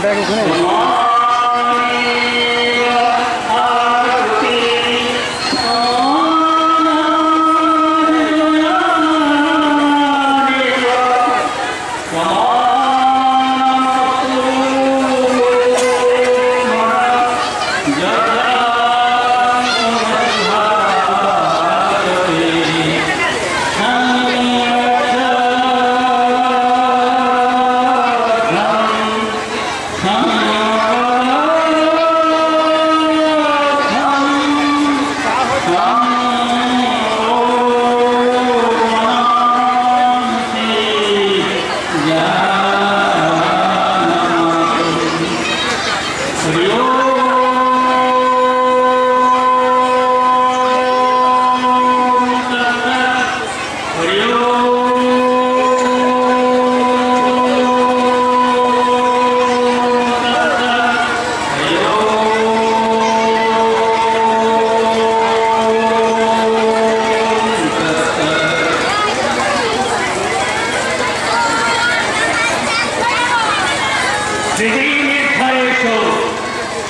Bag ওখানে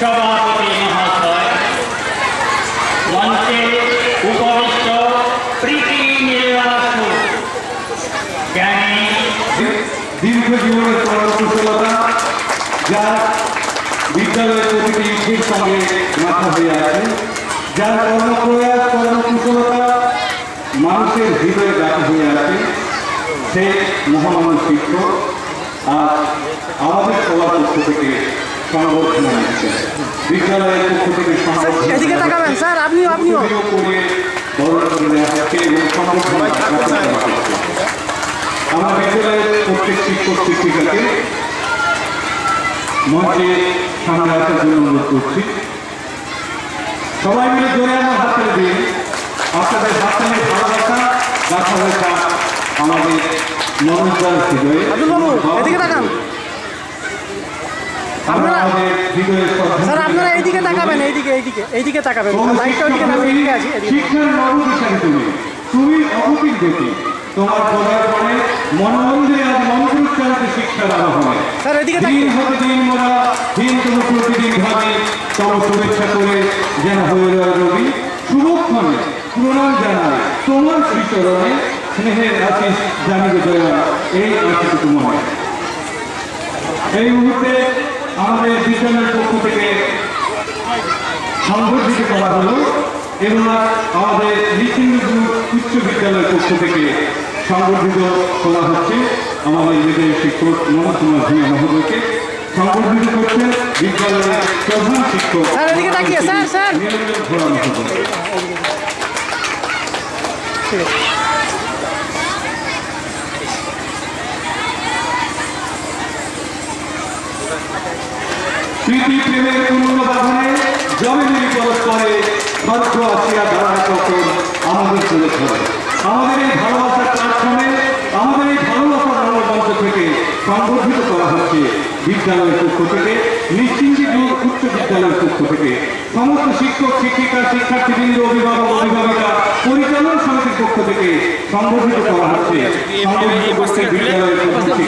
সভাপতি মহাশয়, মঞ্চে উপবিষ্ট প্রীতি নির্বাসু জ্ঞানী দীর্ঘ জীবনের কর্মকুশলতা যার বিদ্যালয়ের প্রতিটি ইটের সঙ্গে মাথা হয়ে আছে, যার কর্মপ্রয়াস কর্মকুশলতা মানুষের হৃদয়ে গাঁথা হয়ে আছে, সে মহামান্য শিক্ষক। আর আমাদের সবার পক্ষ থেকে সংবর্ধনা দিচ্ছে, বিদ্যালয়ের পক্ষ থেকে এদিকে তাকাবেন স্যার, আপনিও করে বরণ করে নেওয়া হচ্ছে এবং সংবর্ধনা আমরা বিদ্যালয়ের প্রত্যেক শিক্ষক শিক্ষিকাকে মঞ্চে সামনে আসার জন্য অনুরোধ করছি। সবাই মিলে জোরে আমার হাত তুলে দিন। আপনাদের হাততালির ভালোবাসা রাখা হয়েছে আমাদের মনোজ্জ্বল হৃদয়ে। এদিকে তাকান। আমাদের হৃদয়ের স্যার আপনারা এইদিকে তাকাবেন, এইদিকে তাকাবেন। লাইটটা ওইদিকে না, এইদিকে আছি। শিক্ষার নবদিশারি তুমি অগতির গতি, তোমার পদার্পণে মনোমন্দিরে আজ মন্ত্রোচ্চারিত শিক্ষার আহ্বানে স্যার এদিকে দিন হতে দিন মোরা দিন তুমি প্রতিদিন ভাবি তব শুভেচ্ছা করে যেন হয়ে রয় রবি শুভক্ষণে প্রণাম জানায় তোমার শ্রীচরণে স্নেহের আশিস জানিবে জয়া এই আশিটুকু মনে। এই মুহূর্তে আমাদের বিদ্যালয়ের পক্ষ থেকে সংবর্ধিত করা হলো এবং আমাদের নৃসিংহপুর উচ্চ বিদ্যালয়ের পক্ষ থেকে সংবর্ধিত করা হচ্ছে আমাদের বিদ্যালয়ের শিক্ষক মনোজ কুমার ভূঁইয়া মহোদয়কে। সংবর্ধিত করছেন বিদ্যালয়ের প্রধান শিক্ষক নিরঞ্জন ঘোড়া মহোদয়। প্রীতি প্রেমের পূর্ণ বাঁধনে জবে মিলি পরস্পরে স্বর্গ আসিয়া দাঁড়ায় তখন আমাদের চলে ধরে। আমাদের এই ভালোবাসার প্ল্যাটফর্মে আমাদের এই ভালোবাসার রণমঞ্চ থেকে সংবর্ধিত করা হচ্ছে বিদ্যালয়ের পক্ষ থেকে, নৃসিংহপুর উচ্চ বিদ্যালয়ের পক্ষ থেকে সমস্ত শিক্ষক শিক্ষিকা শিক্ষার্থীবৃন্দ অভিভাবক অভিভাবিকা পরিচালন সমিতির পক্ষ থেকে সংবর্ধিত করা হচ্ছে সংবর্ধিত করছে বিদ্যালয়ের প্রধান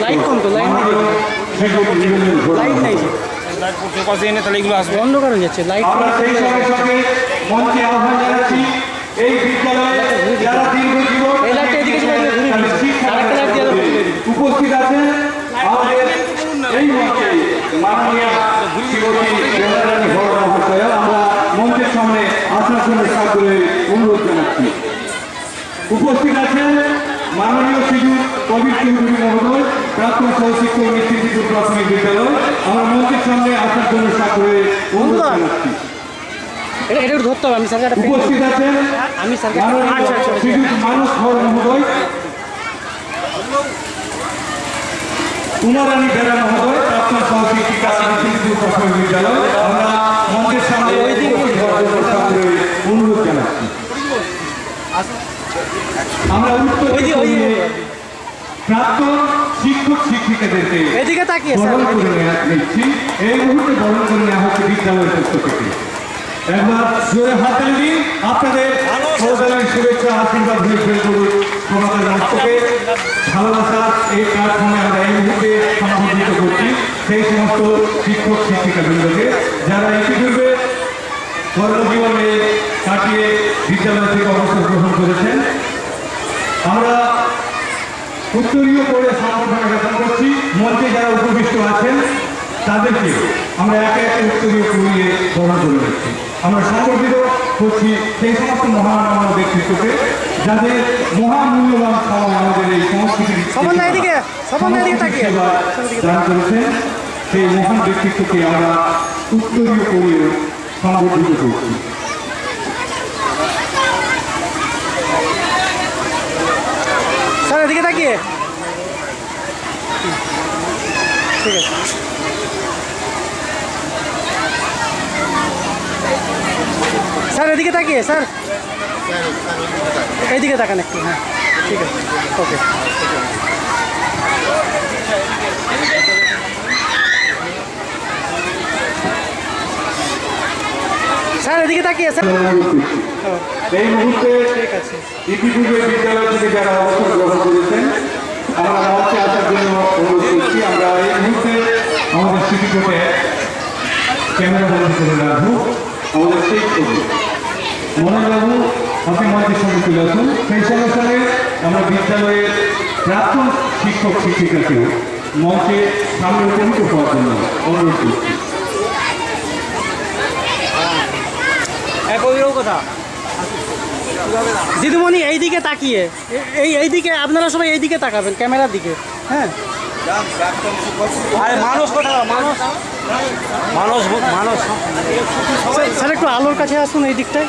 শিক্ষক নিরঞ্জন ঘোড়া। অন্ধকার হয়ে যাচ্ছে লাইট। আমরা সেই সঙ্গে সঙ্গে মঞ্চে আহ্বান জানাচ্ছি এই বিদ্যালয়ে যারা দীর্ঘ জীবন উপস্থিত আছেন আমাদের এই মঞ্চে মাননীয় শ্রীমতী বেলারানী ঘোড়া মহাশয়া, আমরা মঞ্চের সামনে আসার জন্য সাদরে অনুরোধ জানাচ্ছি। উপস্থিত আছেন মাননীয় শ্রীযুত কবির চৌধুরী মহোদয়, প্রাক্তন সহশিক্ষক নৃসিংহপুর প্রাথমিক বিদ্যালয়, আমরা মঞ্চের সামনে আসার জন্য সাদরে অনুরোধ জানাচ্ছি। ধরতে হবে, আমি স্যার উপস্থিত আছেন আমি শ্রীযুত মানস ঘোড়া মহোদয়, উমারানী বেরা মহোদয়, প্রাক্তন সহশিক্ষিকা নৃসিংহপুর প্রাথমিক বিদ্যালয়, আমরা মঞ্চের সামনে অনুরোধ জানাচ্ছি। আমরা প্রাক্তন শিক্ষক শিক্ষিকাদেরকে বরণ করে নিচ্ছি। এই মুহূর্তে বরণ করে নেওয়া হচ্ছে বিদ্যালয়ের পক্ষ থেকে। একবার জোরে হাত তালি দিন। আপনাদের সৌদানের শুভেচ্ছা আশীর্বাদ হয়ে ফেল করুন সমাজের রাষ্ট্রকে ভালোবাসার এই প্ল্যাটফর্মে আমরা এই মুহূর্তে সংবর্ধিত করছি। সেই সমস্ত শিক্ষক শিক্ষিকাবৃন্দকে যারা ইতিপূর্বে কর্মজীবনে কাটিয়ে বিদ্যালয় থেকে অবসর গ্রহণ করেছেন। আমরা উত্তরীয় করে সংগঠন গঠন করছি। মঞ্চে যারা উপবিষ্ট আছেন তাদেরকে আমরা একে একে উত্তরীয় করিয়ে গ্রহণ করে নিচ্ছি। আমরা সংগঠিত করছি সেই সমস্ত মহান ব্যক্তিত্বকে যাদের মহামূল্যবান সময় আমাদের এই সংস্কৃতির দান করেছেন। সেই মহান ব্যক্তিত্বকে আমরা উত্তরীয় করিয়ে সংগঠিত করছি। স্যার এদিকে তাকিয়ে, ঠিক আছে। স্যার এদিকে তাকিয়ে, স্যার এইদিকে তাকান একটু। হ্যাঁ ঠিক আছে, ওকে। স্যার এদিকে তাকিয়ে, স্যার। এই মুহূর্তে ঠিক আছে। ইতিপূর্বে বিদ্যালয় থেকে যারা অবসর গ্রহণ করেছেন আমরা মঞ্চে আসার জন্য অনুরোধ করছি। আমরা এই মুহূর্তে আমাদের স্মৃতিকোটে ক্যামেরা বন্ধ করে রাখবো। আমাদের সেই ছবি মনোজবাবু আপনি মঞ্চের সঙ্গে চলে আসুন। সেই সঙ্গে সঙ্গে আমরা বিদ্যালয়ের প্রাক্তন শিক্ষক শিক্ষিকাকে মঞ্চে সামনে উপনীত হওয়ার জন্য অনুরোধ করছি। কথা দিদিমণি এইদিকে তাকিয়ে, এইদিকে আপনারা সবাই এইদিকে তাকাবেন, ক্যামেরার দিকে। হ্যাঁ আরে মানুষ কথা, মানুষ মানুষ মানুষ স্যার একটু আলোর কাছে আসুন। এই দিকটায়,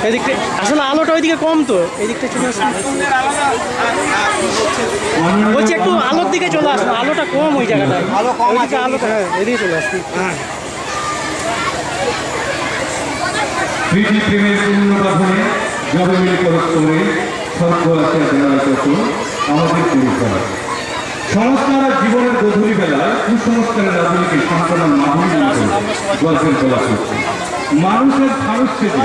এদিকটায় আসলে আলোটা ওইদিকে কম, তো এই দিকটায় চলে আসুন। বলছি একটু আলোর দিকে চলে আসুন, আলোটা কম ওই জায়গাটায়। আলো কম আছে, আলোটা হ্যাঁ এদিকে চলে আসুন। প্রীতি প্রেমের পূর্ণবাধনে জবে মিলে পরস্পরে স্বর্গ আছে আমাদের পরিচয়। সংস্কার জীবনের গধূলি বেলায় কুসংস্কারের রাজনীতি সন্তানের মাধুরী গল্পের বলা হচ্ছে। মানুষের মানুষ থেকে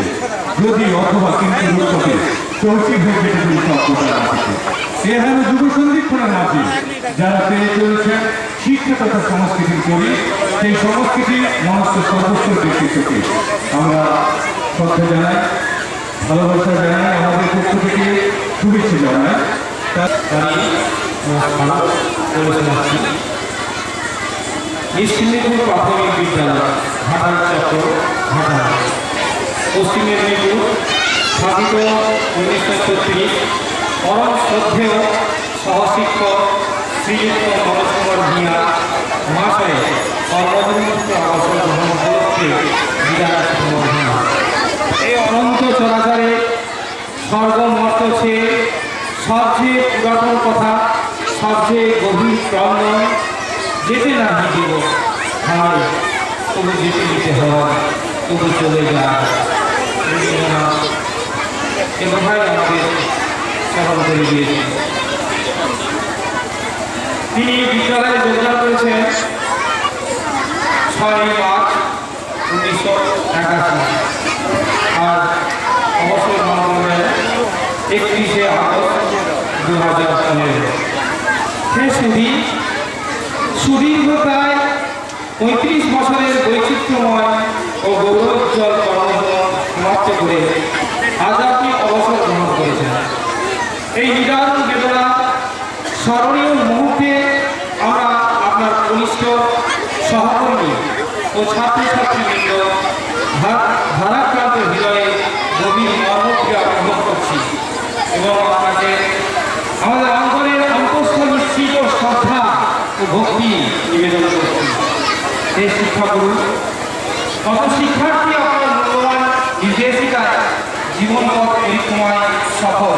যদি অথবা কিন্তু রূপকে চৌকি ভেবে সভ্যতা আছে। এখানে যুব সন্ধিক্ষণের মাঝে যারা পেয়ে চলেছেন শিক্ষা তথা সংস্কৃতির করি, সেই সংস্কৃতি মানুষকে সর্বস্তর ব্যক্তিত্বকে আমরা শ্রদ্ধা জানাই, ভালোবাসা জানাই, আমাদের পক্ষ থেকে শুভেচ্ছা জানাই। নিশ্চিন্দিপুর প্রাথমিক বিদ্যালয়, ঘাটাল চত্বর, ঘাটাল, পশ্চিম মেদিনীপুর, স্থাপিত 1936। পরম শ্রদ্ধেয় সহশিক্ষক শ্রীযুক্ত মনোজ কুমার ভূঁইয়া মহাশয়ে কর্মনিযুক্ত অবসর গ্রহণ উপলক্ষে বিদ্যালয় সম্বর্ধনা। এই অনন্ত চলাচলে স্বর্গমর্ত চেয়ে সবচেয়ে পুরাতন কথা, সবচেয়ে গভীর প্রণয় যেতে না দিব হয়, তবু যেতে দিতে হয়, তবু চলে যায়। এ কথাই আমাদের স্মরণ করে দিয়েছে। তিনি বিদ্যালয়ে যোগদান করেছেন 6 মার্চ 1981 আর অবসর গ্রহণ করেন 31শে আগস্ট 2015। সে সুদীর্ঘ প্রায় 35 বছরের বৈচিত্র্যময় ও গৌরবোজ্জ্বল কর্মজীবন সমাপ্ত করে আজ আপনি অবসর গ্রহণ করেছেন। এই নিদারুণ বেদনা স্মরণীয় মুহূর্তে আমরা আপনার কনিষ্ঠ সহকর্মী ও ছাত্রছাত্রীবৃন্দ ভারাক্রান্ত হৃদয়ে গভীর মর্মক্রিয়া অনুভব করছি এবং আপনাকে আমাদের অন্তরের অন্তঃস্থল নিশ্চিত শ্রদ্ধা ও ভক্তি নিবেদন করছি। এই শিক্ষাগুরু কত শিক্ষার্থী আপনার মূল্যবান নির্দেশিকায় জীবনপথ পরীক্ষায় সফল।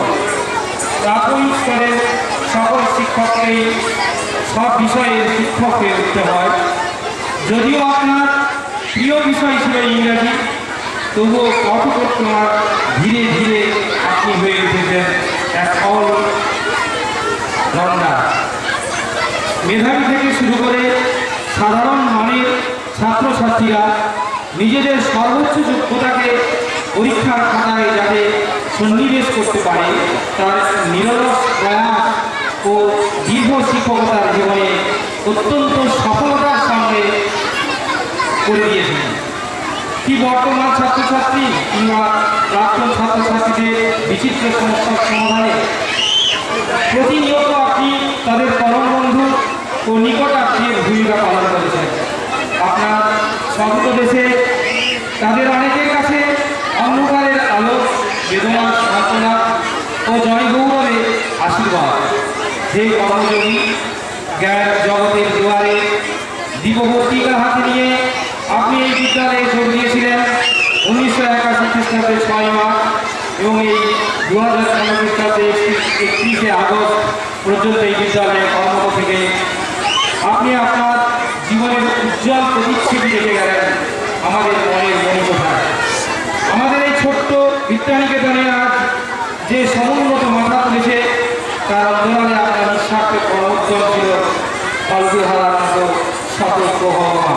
প্রাথমিক স্তরের সকল শিক্ষককেই সব বিষয়ের শিক্ষক হয়ে উঠতে হয়। যদিও আপনার প্রিয় বিষয় ছিল ইংরাজি, তবুও কথোপকথন ধীরে ধীরে আপনি হয়ে উঠেছেন এক অল রাউন্ডার। মেধাবী থেকে শুরু করে সাধারণ মানের ছাত্রছাত্রীরা নিজেদের সর্বোচ্চ যোগ্যতাকে পরীক্ষার খাতায় যাতে সন্নিবেশ করতে পারে তার নিরলস প্রয়াস ও ও দীর্ঘ শিক্ষকতার জীবনে অত্যন্ত সফলতার সঙ্গে করে দিয়েছেন। কি বর্তমান ছাত্রছাত্রী কিংবা প্রাক্তন ছাত্রছাত্রীদের বিচিত্র সমস্যার সমাধানে প্রতিনিয়ত আপনি তাদের পরম বন্ধু ও নিকট আত্মীয়ের ভূমিকা পালন করেছেন। আপনার স্বাগত দেশে তাদের অনেকের কাছে অন্ধকারের আলো, বেদনার সান্ত্বনা ও জয় গৌরবে আশীর্বাদ। যে কর্মযোগী জ্ঞান জগতের দুয়ারে দিবভর্তিকা হাতে নিয়ে আপনি এই বিদ্যালয়ে যোগ দিয়েছিলেন 1981 খ্রিস্টাব্দে 6 মার্চ এবং এই 2015 খ্রিস্টাব্দে 31শে আগস্ট পর্যন্ত এই বিদ্যালয়ে কর্মরত থেকে আপনি আপনার জীবনের উজ্জ্বল প্রতিচ্ছবি রেখে গেলেন আমাদের মনের মণিকোঠায়। আমাদের এই ছোট্ট বিদ্যানিকেতনে আজ যে সমুন্নত মাথা তুলেছে তার অন্তরালে আপনার নিঃস্বার্থ কর্মোদ্যম ছিল ফলগুহারার মতো সতর্ক হওয়া।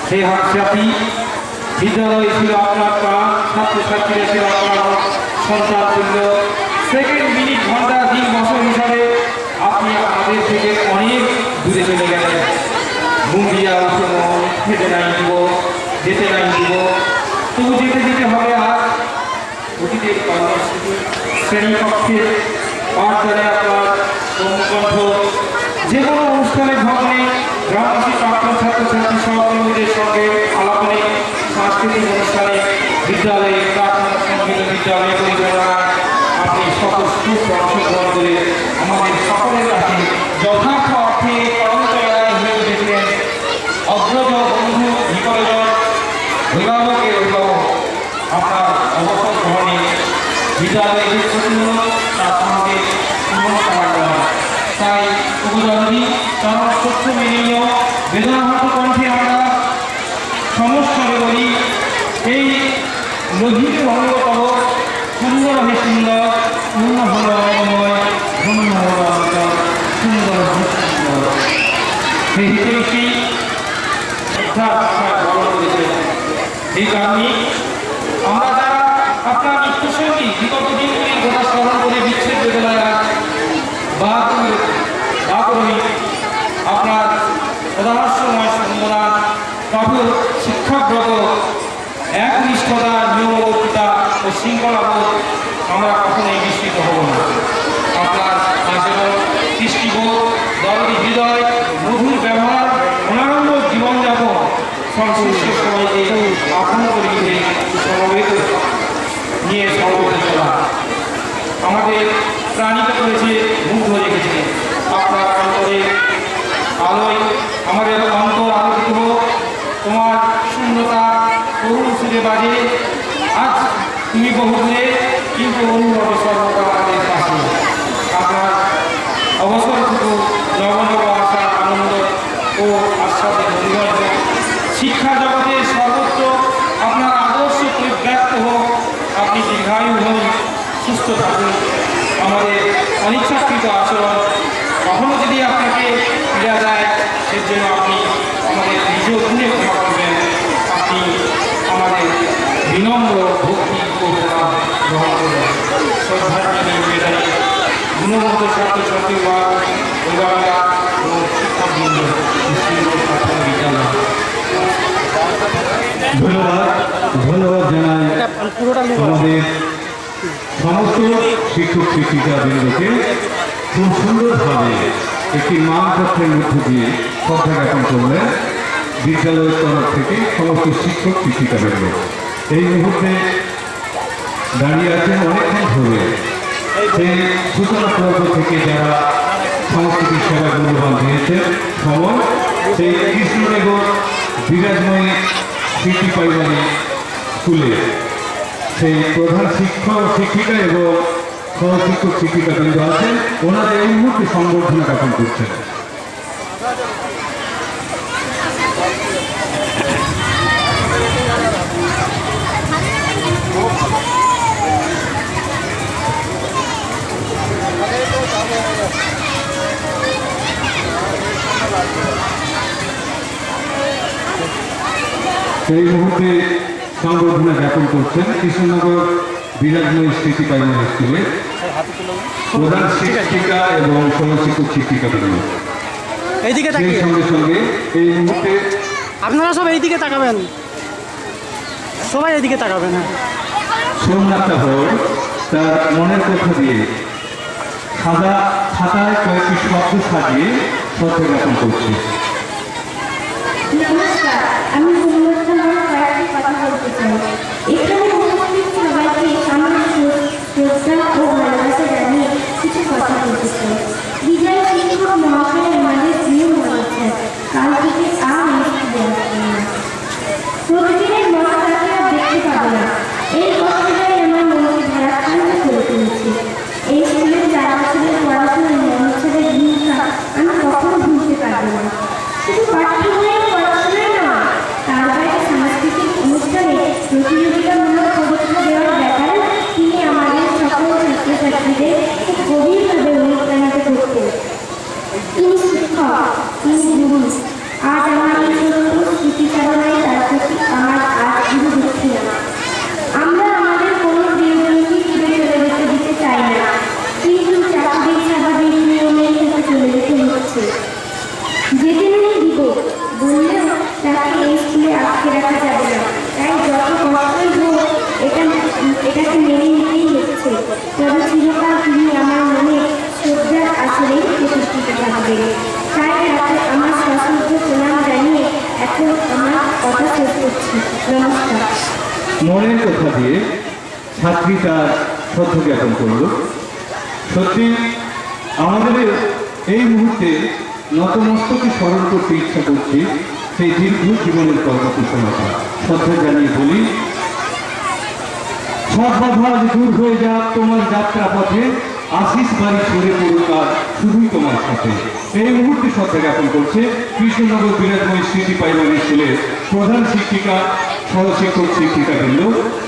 সেই হাতসাথী বিদ্যালয় ছিল আপনার প্রাণ, ছাত্রছাত্রীরা ছিল আপনার সন্তান তুল্য। সেকেন্ড, মিনিট, ঘন্টা, দিন, বছর হিসাবে আপনি আমাদের থেকে অনেক দূরে চলে গেলেন। মুন্ডিয়া উঠে মন খেতে নাই দিব, যেতে নাই দিব, তবু যেতে যেতে হবে আজ অতীতের কর্মসূচি শ্রেণীকক্ষে পাঠদানে আপনার কণ্ঠ। যে কোনো অনুষ্ঠানের ভবনে গ্রামবাসী প্রাক্তন ছাত্রছাত্রী সহকর্মীদের সঙ্গে আলাপনে, সাংস্কৃতিক অনুষ্ঠানে, বিদ্যালয়ে প্রার্থনা সঙ্গীত বিদ্যালয় পরিচালনায় আপনি স্বতঃস্ফূর্ত অংশগ্রহণ করে আমাদের সকলের কাছে যথার্থ অর্থে কর্মচারী হয়ে উঠেছিলেন অগ্রজ বন্ধু, নিকটজন, অভিভাবকের অভিভাবক। আপনার অবসর গ্রহণে বিদ্যালয়ে যে ছিল তার সঙ্গে তাই উপজননী তার সত্য মেনেও বেদনাহত কণ্ঠে আমরা সমস্যারে বলি, এই লোহিত অঙ্গতব সুন্দর হে সুন্দর, পূর্ণ হল অময়, ধন্য হল অন্তর, সুন্দর সুন্দর। সেই হিতেশী এই কারণে আমরা যারা আপনার মৃত্যুসঙ্গী বিগত দিনগুলির কথা স্মরণ করে বিচ্ছেদ বেদনায় বাহাদুর আপনার পদার্থময় সম্মান, কঠোর শিক্ষাব্রত, একনিষ্ঠতা, নিয়মবর্তিতা ও শৃঙ্খলাবোধ আমরা কখনোই বিস্মিত হব না। আপনার আচরণ, দৃষ্টিবোধ, দরদি হৃদয়, মধুর ব্যবহার, অনারম্ভ জীবনযাপন সংশ্লিষ্ট সবাইকে আপন করে সমবেত নিয়ে সমবেত চলা আমাদের প্রাণিত করেছে, মুগ্ধ রেখেছে। আপনার অন্তরে আলোয় আমাদের অন্তর আলোকিত হোক, তোমার শূন্যতা করুণ সুরে বাজে। আজ তুমি বহু দূরে কিন্তু অনুভবে সর্বদা আমাদের পাশে। আপনার অবসরটুকু নবনব আশা, আনন্দ ও আশ্বাসের নির্ভর শিক্ষা জগতের সর্বত্র আপনার আদর্শ পরিব্যাপ্ত হোক। আপনি দীর্ঘায়ু হন, সুস্থ থাকুন। আমাদের অনিচ্ছাকৃত আচরণ কখনো যদি আপনাকে পীড়া যায়, সের জন্য আপনি আমাদের নিজ গুণে ক্ষমা করবেন। আপনি আমাদের বিনম্র ভক্তি ও প্রণাম গ্রহণ করবেন। শ্রদ্ধার নিবেদনে গুণগত ছাত্রছাত্রী বা অভিভাবক ও শিক্ষকবৃন্দ বিদ্যালয় ধন্যবাদ জানাই আমাদের সমস্ত শিক্ষক শিক্ষিকাবৃন্দকে খুব সুন্দরভাবে একটি মানপত্রের মধ্য দিয়ে শ্রদ্ধা জ্ঞাপন করলেন বিদ্যালয়ের তরফ থেকে সমস্ত শিক্ষক শিক্ষিকাবৃন্দ। এই মুহূর্তে দাঁড়িয়ে আছেন অনেকক্ষণ ধরে সেই সূচনা পর্ব থেকে যারা সংস্কৃতির সেবা মূল্যবান দিয়েছেন সময়, সেই কৃষ্ণনগর বিরাজময়ী স্মৃতি প্রাইমারি স্কুলে সেই প্রধান শিক্ষক শিক্ষিকা এবং সহশিক্ষক শিক্ষিকাবৃন্দ আছেন, ওনাদের এই মুহূর্তে সংবর্ধনা জ্ঞাপন করছেন। এই মুহূর্তে সংবর্ধনা জ্ঞাপন করছেন কৃষ্ণনগর বিরাজময়ী স্মৃতি প্রাইমারি স্কুলে প্রধান শিক্ষিকা এবং সহশিক্ষক শিক্ষিকাবৃন্দ। এইদিকে সেই তাকিয়ে সঙ্গে সঙ্গে এই মুহূর্তে আপনারা সব এইদিকে তাকাবেন, সবাই এইদিকে তাকাবেন। হ্যাঁ, সোমনাথ হল তার মনের কথা দিয়ে সাদা খাতায় কয়েকটি শব্দ সাজিয়ে শ্রদ্ধা জ্ঞাপন করছে। নমস্কার, আমি সোমনাথ হল কয়েকটি কথা বলতে চাই। এখানে উপস্থিত সবাইকে আমার শ্রদ্ধা ও ভালোবাসা জানিয়ে কিছু কথা বলতে চাই। বিজয় শিক্ষক মহাশয় আমাদের প্রিয় মহাশয়, কাল থেকে আর স্কুলে আসবেন না। প্রতিদিনের মতো তাকে আর দেখতে পাবো না, এই কথাটাই আমার মনকে ভারাক্রান্ত করে তুলেছে। এই স্কুলের 4 বছরের পড়াশোনার মহাশয়ের ভূমিকা আমি কখনো ভুলতে পারবো না। শুধু পাঠ্য বইয়ের পড়াশোনাই নয়, তার বাইরে সাংস্কৃতিক অনুষ্ঠানে প্রতিযোগিতামূলক পরীক্ষা দেওয়ার ব্যাপারে তিনি আমাদের সকল ছাত্রছাত্রীদের খুব গভীরভাবে অনুপ্রাণিত করতেন। তিনি শিক্ষক, তিনি গুরু। আজ আমার এই ছোট্ট স্মৃতিচারণায় তার প্রতি আমার আজ শুধু দুঃখ না। আমরা আমাদের কোনো প্রিয়জনকে ফিরে চলে যেতে দিতে চাই না, কিন্তু চাকরির স্বাভাবিক নিয়মের সাথে চলে যেতে হচ্ছে। যেতে নিয়ে দিব বললেও তাকে এই স্কুলে আটকে রাখা যাবে না। তাই যত কষ্টই হোক এটাকে মেনে নিতেই হচ্ছে। তবে চিরকাল তিনি আমার মনে শ্রদ্ধার আসলেই প্রতিষ্ঠিত থাকবেন। তাই তাকে আমার সশ্রদ্ধ প্রণাম জানিয়ে এখন আমার কথা শেষ করছি। নমস্কার। মনের কথা দিয়ে ছাত্রী তার শ্রদ্ধা জ্ঞাপন করল। সত্যি আমাদের এই মুহূর্তে নতমস্তকে স্মরণ করতে ইচ্ছা করছি সেই দীর্ঘ জীবনের কর্মকুশলতা। শ্রদ্ধা জানিয়ে বলি, সব বাধা আজ দূর হয়ে যাক তোমার যাত্রা পথে, আশিস বাড়ি সরে পড়ুক আর শুধুই তোমার সাথে। এই মুহূর্তে শ্রদ্ধা জ্ঞাপন করছে কৃষ্ণনগর বিরাজময় স্মৃতি প্রাইমারি স্কুলের প্রধান শিক্ষিকা, সহশিক্ষক শিক্ষিকাবৃন্দ।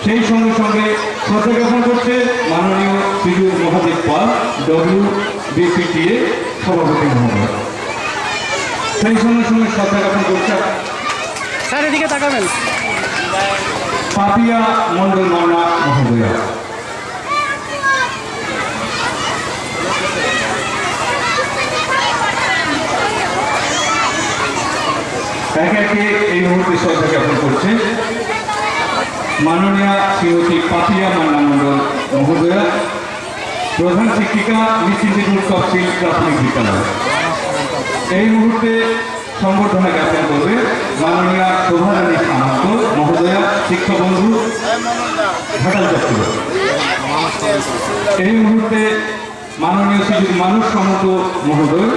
সেই সঙ্গে সঙ্গে শ্রদ্ধা জ্ঞাপন করছে মাননীয় শ্রীযুক্ত মহাদেব পাল, WBCTA সভাপতি মহোদয়। সেই সঙ্গে সঙ্গে শ্রদ্ধা জ্ঞাপন করছে স্যার এদিকে তাকাবেন। পাপিয়া মন্ডল মান্না মহোদয়া। একে একে এই মুহূর্তে শ্রদ্ধা জ্ঞাপন করছে মাননীয়া শ্রীমতী পাপিয়া মান্না মন্ডল মহোদয়া, প্রধান শিক্ষিকা, নিশ্চিন্তিপুর তফসিল প্রাথমিক বিদ্যালয়। এই মুহূর্তে সংবর্ধনা জ্ঞাপন করবে মাননীয়া শোভারানী সামন্ত মহোদয়া, শিক্ষক বন্ধু, ঘাটাল চত্বর। এই মুহূর্তে মাননীয় শ্রী মানুষ সামন্ত মহোদয়,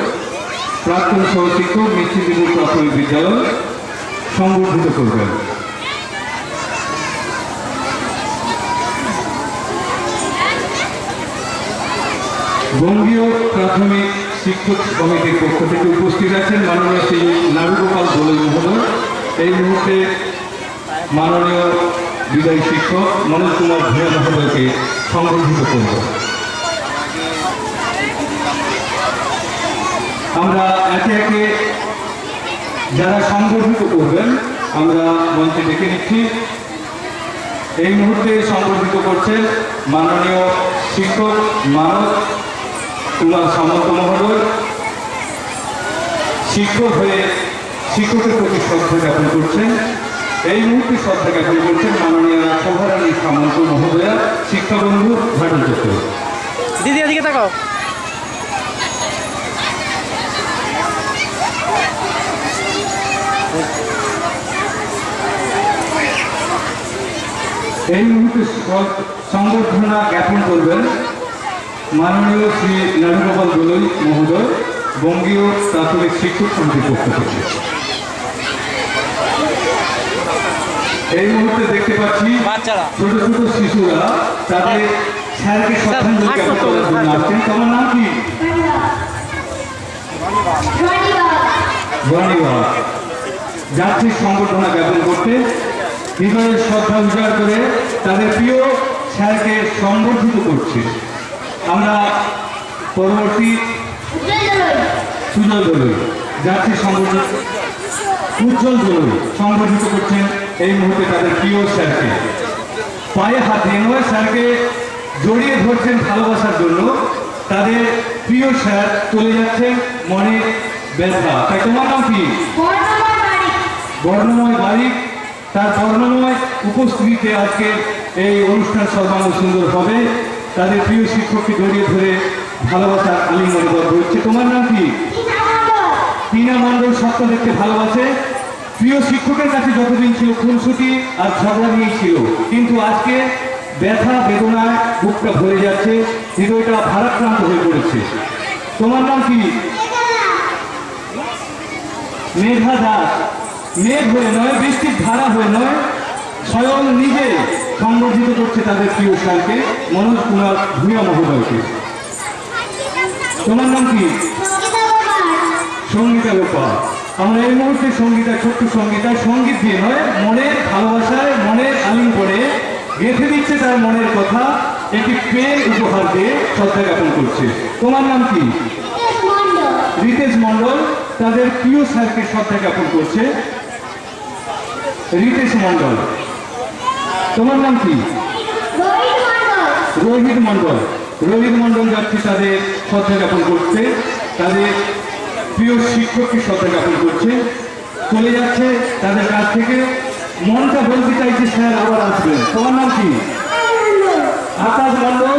প্রাক্তন সহশিক্ষক, নিশ্চিন্তিপুর প্রাথমিক বিদ্যালয়, সংবর্ধিত করবেন। বঙ্গীয় প্রাথমিক শিক্ষক কমিটির পক্ষ থেকে উপস্থিত আছেন মাননীয় শ্রী নারুগোপাল দোলই মহোদয়। এই মুহূর্তে মাননীয় বিদায়ী শিক্ষক মনোজ কুমার ভূয়া মহোদয়কে সংবর্ধিত করব। আমরা একে একে যারা সংবর্ধিত করবেন আমরা মঞ্চে ডেকে নিচ্ছি। এই মুহূর্তে সংবর্ধিত করছেন মাননীয় শিক্ষক মানব কুমার সামন্ত মহোদয়। শিক্ষক হয়ে শিক্ষকের প্রতি শ্রদ্ধা জ্ঞাপন করছেন। এই মুহূর্তে শ্রদ্ধা জ্ঞাপন করছেন মাননীয় শোভারানী সামন্ত মহোদয়া, শিক্ষাবন্ধু, ঘাটাল চত্বর। দিদি এদিকে তাকাও। এই মুহূর্তে সংবর্ধনা জ্ঞাপন করবেন মাননীয় শ্রী নারুগোপাল দোলই মহোদয়, বঙ্গীয় প্রাথমিক শিক্ষক সমিতির পক্ষ থেকে। এই মুহূর্তে দেখতে পাচ্ছি ছোট ছোট শিশুরা তাদের স্যারকে শ্রদ্ধাঞ্জলি জ্ঞাপন করার জন্য আসছেন। তোমার নাম কি? ধন্যবাদ। যাচ্ছি সংবর্ধনা জ্ঞাপন করতে, হৃদয়ের শ্রদ্ধা উজাড় করে তাদের প্রিয় স্যারকে সংবর্ধিত করছে। আমরা পরবর্তী সুজয় দোলই যাচ্ছি সংবর্ধিত, উজ্জ্বল দোলই সংবর্ধিত করছেন এই মুহূর্তে তাদের প্রিয় স্যারকে। পায়ে হাত দিয়ে নয়, স্যারকে জড়িয়ে ধরছেন ভালোবাসার জন্য। তাদের প্রিয় স্যার চলে যাচ্ছেন মনে ব্যথা। তাই তোমার নাম কি? বর্ণময় বাড়ি। তার বর্ণময় উপস্থিতিতে আজকে এই অনুষ্ঠান সর্বাঙ্গ সুন্দর হবে। তাদের প্রিয় শিক্ষককে জড়িয়ে ধরে ভালোবাসার আলিঙ্গনবদ্ধ হচ্ছে। তোমার নাম কি? টিনা মণ্ডল। স্বপ্ন দেখতে ভালোবাসে। প্রিয় শিক্ষকের কাছে যতদিন ছিল খুনসুটি আর ঝগড়া নিয়েই ছিল, কিন্তু আজকে ব্যথা বেদনায় বুকটা ভরে যাচ্ছে, হৃদয়টা ভারাক্রান্ত হয়ে পড়েছে। তোমার নাম কি? মেঘা দাস। মেঘ হয়ে নয়, বৃষ্টির ধারা হয়ে নয়, স্বয়ং নিজে সংবর্ধিত করছে তাদের প্রিয় স্যারকে, মনোজ কুমার ভূঁইয়া মহোদয়কে। তোমার নাম কি? সঙ্গীতা গোপাল। আমরা এই মুহূর্তে সঙ্গীতা, ছোট্ট সঙ্গীতা, সঙ্গীত দিয়ে নয়, মনের ভালোবাসায়, মনের আলিঙ্গনে গেঁথে দিচ্ছে তার মনের কথা, একটি পেন উপহার দিয়ে শ্রদ্ধা জ্ঞাপন করছে। তোমার নাম কি? রিতেশ মণ্ডল। তাদের প্রিয় স্যারকে শ্রদ্ধা জ্ঞাপন করছে রিতেশ মণ্ডল। তোমার নাম কি? রোহিত মণ্ডল। রোহিত মণ্ডল যাচ্ছে তাদের শ্রদ্ধা জ্ঞাপন করতে, তাদের প্রিয় শিক্ষককে শ্রদ্ধা জ্ঞাপন করছে। চলে যাচ্ছে তাদের কাছ থেকে। মনটা বলতে চাইছে স্যার আবার আসবেন। তোমার নাম কি? আকাশ মণ্ডল।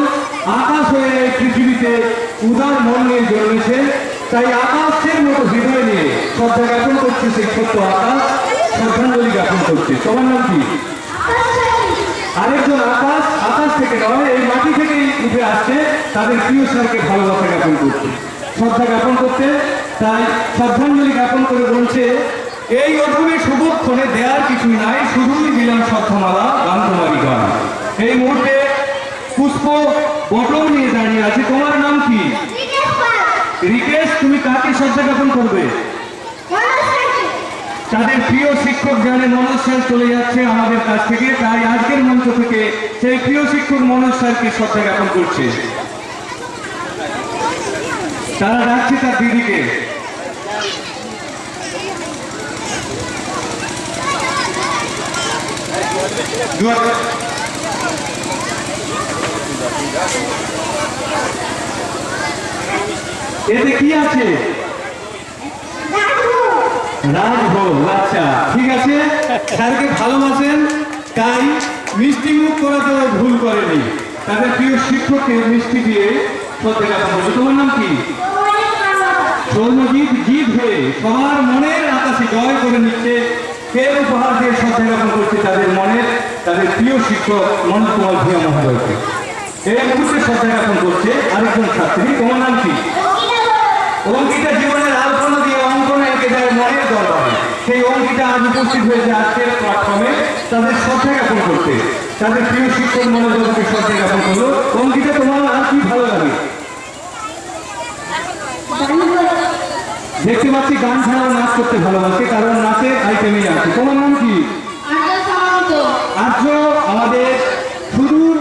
আকাশ হয়ে এই পৃথিবীতে উদার মন নিয়ে জন্মেছে, তাই আকাশের মতো হৃদয় নিয়ে শ্রদ্ধা জ্ঞাপন করছে সেই ছোট্ট আকাশ, শ্রদ্ধাঞ্জলি জ্ঞাপন করছে। তোমার নাম কি? আরেকজন আকাশ, আকাশ থেকে নয়, এই মাটি থেকেই উঠে আসছে, তাদের প্রিয় স্যারকে ভালোবাসা জ্ঞাপন করছে, শ্রদ্ধা জ্ঞাপন করতে। তাই শ্রদ্ধাঞ্জলি জ্ঞাপন করে বলছে, এই অধমে শুভক্ষণে দেয়ার কিছুই নাই, শুধুই দিলাম শ্রদ্ধামালা গান তোমারই গান। এই মুহূর্তে পুষ্প বটম নিয়ে দাঁড়িয়ে আছে। তোমার নাম কি? রিকেশ। তুমি কাকে শ্রদ্ধা জ্ঞাপন করবে? তাদের প্রিয় শিক্ষক জানে মনোজ স্যার চলে যাচ্ছে আমাদের কাছ থেকে, তাই আজকের মঞ্চ থেকে সেই প্রিয় শিক্ষক মনোজ স্যারকে শ্রদ্ধা জ্ঞাপন করছে। তারা ডাকছে তার দিদিকে। এতে কি আছে? রাজভোগ। আচ্ছা, ঠিক আছে। স্যারকে ভালোবাসেন, তাই মিষ্টি মুখ করাতে ভুল করেনি। তাদের প্রিয় শিক্ষককে মিষ্টি দিয়ে শ্রদ্ধা জ্ঞাপন করছে। তোমার নাম কি? সৌম্যজিৎ। জিৎ হয়ে সবার মনের আকাশে জয় করে নিচ্ছে, কে উপহার দিয়ে শ্রদ্ধা জ্ঞাপন করছে তাদের মনের, তাদের প্রিয় শিক্ষক মনোজ কুমার ভূঁইয়া মহোদয়কে। এই মুহূর্তে শ্রদ্ধা জ্ঞাপন করছে আরেকজন ছাত্রী। তোমার নাম কি? অঙ্কিতা। জীবনের আলপনা দিয়ে অঙ্কনে এঁকে দেয় মনের দরবারে, সেই অঙ্কিতা আজ উপস্থিত হয়েছে আজকের প্ল্যাটফর্মে তাদের শ্রদ্ধা জ্ঞাপন করতে। তাদের প্রিয় শিক্ষক মনোজকে শ্রদ্ধা জ্ঞাপন করলো। অঙ্কিতা, তোমার আর কি ভালো লাগে? দেখতে পাচ্ছি গান ছাড়াও নাচ করতে ভালোবাসে, কারণ নাচের আইটেমই আছে। তোমার নাম কি? আর্য। আমাদের সুদূর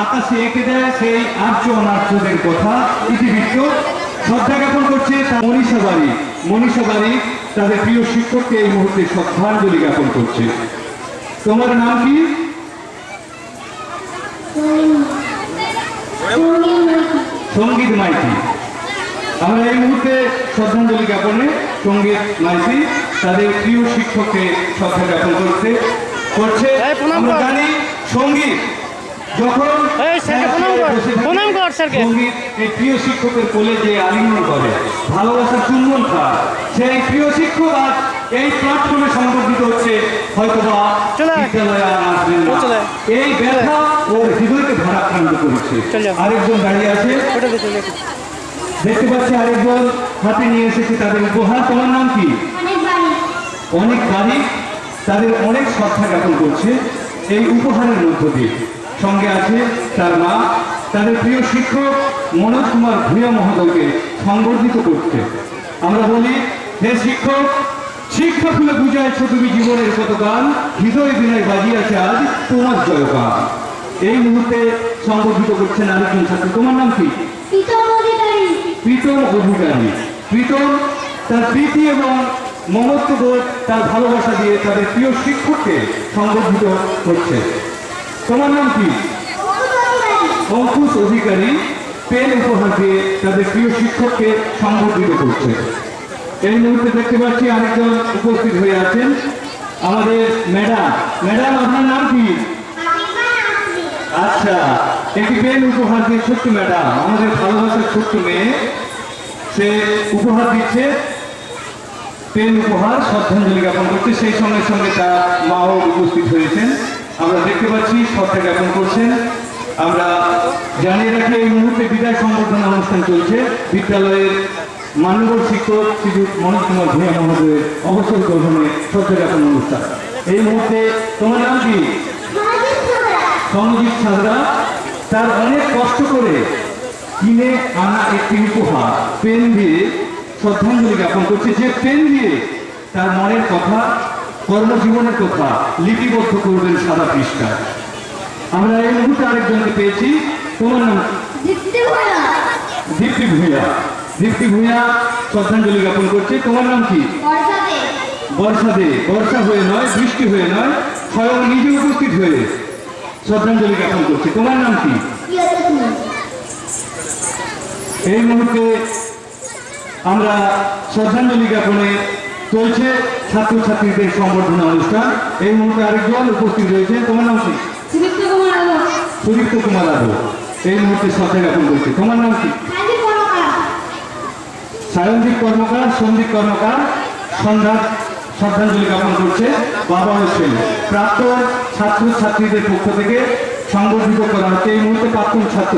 আকাশে এঁকে দেয় সেই আর্য অনার্যদের কথা, ইতিবৃত্ত। শ্রদ্ধা জ্ঞাপন করছে মনীষা বাড়ি। মনীষা বাড়ি তাদের প্রিয় শিক্ষককে এই মুহূর্তে শ্রদ্ধাঞ্জলি জ্ঞাপন করছে। তোমার নাম কি? সঙ্গীত মাইতি। আমরা এই মুহূর্তে শ্রদ্ধাঞ্জলি জ্ঞাপনে সঙ্গীত মাইতি তাদের প্রিয় শিক্ষককে শ্রদ্ধা জ্ঞাপন করছে। আমরা জানি সঙ্গীত যখন সঙ্গীত এই প্রিয় শিক্ষকের কোলে যে আলিঙ্গন করে, ভালোবাসার চুম্বন খায়, সেই প্রিয় শিক্ষক আজ এই প্ল্যাটফর্মে সংবর্ধিত হচ্ছে। হয়তোবা বিদ্যালয়ে আর আসবেন না, এই ব্যথা ওর হৃদয়কে ভারাক্রান্ত করেছে। আরেকজন দাঁড়িয়ে আছে, দেখতে পাচ্ছি আরেকজন হাতে নিয়ে এসেছে তাদের উপহার। তোমার নাম কি? অনেক বাড়ি। তাদের অনেক শ্রদ্ধা জ্ঞাপন করছে এই উপহারের মধ্য দিয়ে। সঙ্গে আছে তার মা, তাদের প্রিয় শিক্ষক মনোজ কুমার ভূঁইয়া মহোদয়কে সংবর্ধিত করতে। আমরা বলি, হে শিক্ষক, শিক্ষা ফুলে বুঝাইছ তুমি জীবনের কত গান, হৃদয় বিনয় বাজিয়াছে আজ তোমার জয়গান। এই মুহূর্তে সংবর্ধিত করছেন আরেকজন ছাত্র। তোমার নাম কি? প্রীতম অধিকারী। প্রীতম তার প্রীতি এবং মমত্ববোধ, তার ভালোবাসা দিয়ে তাদের প্রিয় শিক্ষককে সংবর্ধিত করছে। তোমার নাম কি? অঙ্কুশ অধিকারী পেন উপহার দিয়ে তাদের প্রিয় শিক্ষককে সম্বোধিত করছে। এই মুহূর্তে দেখতে পাচ্ছি আরেকজন উপস্থিত হয়ে আছেন, আমাদের ম্যাডাম। ম্যাডাম, আপনার নাম কি? আচ্ছা, একটি পেন উপহার দিয়ে ছোট্ট ম্যাডাম, আমাদের ভালোবাসার ছোট্ট মেয়ে, সে উপহার দিচ্ছে, পেন উপহার শ্রদ্ধাঞ্জলি জ্ঞাপন করছে। সেই সঙ্গে সঙ্গে তার মাও উপস্থিত হয়েছেন, আমরা দেখতে পাচ্ছি শ্রদ্ধা জ্ঞাপন করছেন। আমরা জানিয়ে রাখি এই মুহূর্তে বিদায় সংবর্ধনা অনুষ্ঠান চলছে। বিদ্যালয়ের মান্যবর শিক্ষক শ্রী মনোজ কুমার ভূঁইয়া মহোদয়ের অবসর গ্রহণে শ্রদ্ধা জ্ঞাপন অনুষ্ঠান। এই মুহূর্তে তোমার নাম কি? সনজিৎ সাজরা। তার অনেক কষ্ট করে কিনে আনা একটি উপহার পেন দিয়ে শ্রদ্ধাঞ্জলি জ্ঞাপন করছে, যে পেন দিয়ে তার মনের কথা, কর্মজীবনের কথা লিপিবদ্ধ করবেন সাদা পৃষ্ঠা। আমরা এই মুহূর্তে আরেকজনকে পেয়েছি, তোমার নাম? দীপ্তি ভূঁইয়া। দীপ্তি ভূঁইয়া শ্রদ্ধাঞ্জলি জ্ঞাপন করছে। তোমার নাম কি? বর্ষা দে। বর্ষা হয়ে নয়, বৃষ্টি হয়ে নয়, স্বয়ং নিজে উপস্থিত হয়ে শ্রদ্ধাঞ্জলি জ্ঞাপন করছে। তোমার নাম কি? এই মুহূর্তে আমরা শ্রদ্ধাঞ্জলি জ্ঞাপনে চলছে ছাত্রছাত্রীদের সম্বর্ধনা অনুষ্ঠান। এই মুহূর্তে আরেকজন উপস্থিত রয়েছে, তোমার নাম কি? সুদীপ্ত কুমার আদৌ এই মুহূর্তে শ্রদ্ধা জ্ঞাপন করছে। তোমার নাম কি? সায়নদীপ কর্মকার, সন্দীপ কর্মকার শ্রদ্ধাঞ্জলি জ্ঞাপন করছে। বাবা হচ্ছেন প্রাক্তন ছাত্রছাত্রীদের পক্ষ থেকে সংবর্ধিত করা হচ্ছে। এই মুহূর্তে প্রাক্তন ছাত্র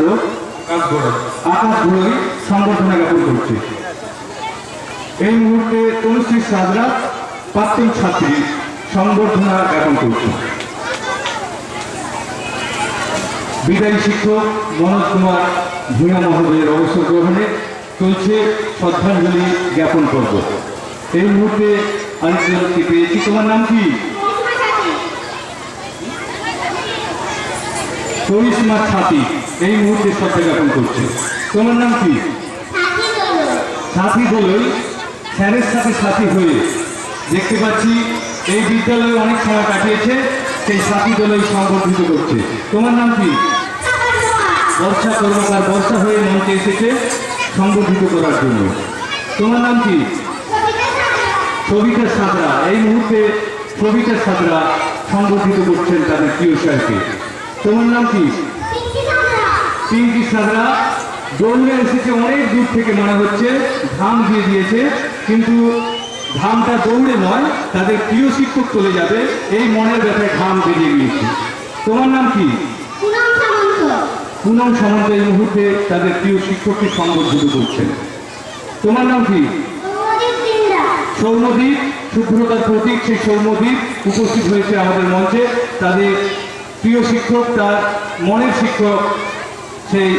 আকাশ ঘোড়ই সংবর্ধনা জ্ঞাপন করছে। এই মুহূর্তে তনুশ্রী সাজরা প্রাক্তন ছাত্রী সংবর্ধনা জ্ঞাপন করছে। বিদায়ী শিক্ষক মনোজ কুমার ভূঁইয়া মহোদয়ের অবসর গ্রহণে চলছে শ্রদ্ধাঞ্জলি জ্ঞাপন পর্ব। এই মুহূর্তে আরেকজনকে পেয়েছি, তোমার নাম কি? করিশ্মা ছাতি এই মুহূর্তে শ্রদ্ধা জ্ঞাপন করছে। তোমার নাম কি? সাথী দোলই স্যারের সাথে সাথী হয়ে দেখতে পাচ্ছি এই বিদ্যালয়ে অনেক সময় কাটিয়েছে, সেই সাথী দোলই সংবর্ধিত করছে। তোমার নাম কি? বর্ষা কর্মকার। বর্ষা হয়ে মঞ্চে এসেছে সংবর্ধিত করার জন্য। তোমার নাম কি? সবিতা সাদরা। এই মুহূর্তে সবিতা সাদরা সংবর্ধিত করছেন তাদের প্রিয় স্যারকে। তোমার নাম কি? পিঙ্কি সাদরা। দৌড়ে এসেছে অনেক দূর থেকে, মনে হচ্ছে ঘাম দিয়ে দিয়েছে, কিন্তু ঘামটা দৌড়ে নয়, তাদের প্রিয় শিক্ষক চলে যাবে এই মনের ব্যথায় ঘাম বেরিয়ে গিয়েছে। তোমার নাম কি? পুনম সামন্ত এই মুহূর্তে তাদের প্রিয় শিক্ষককে সংবর্ধিত করছেন। তোমার নাম কি? সৌম্যদীপ। শুভ্রতার প্রতীক সেই সৌম্যদীপ উপস্থিত হয়েছে আমাদের মঞ্চে। তাদের প্রিয় শিক্ষক, তার মনের শিক্ষক সেই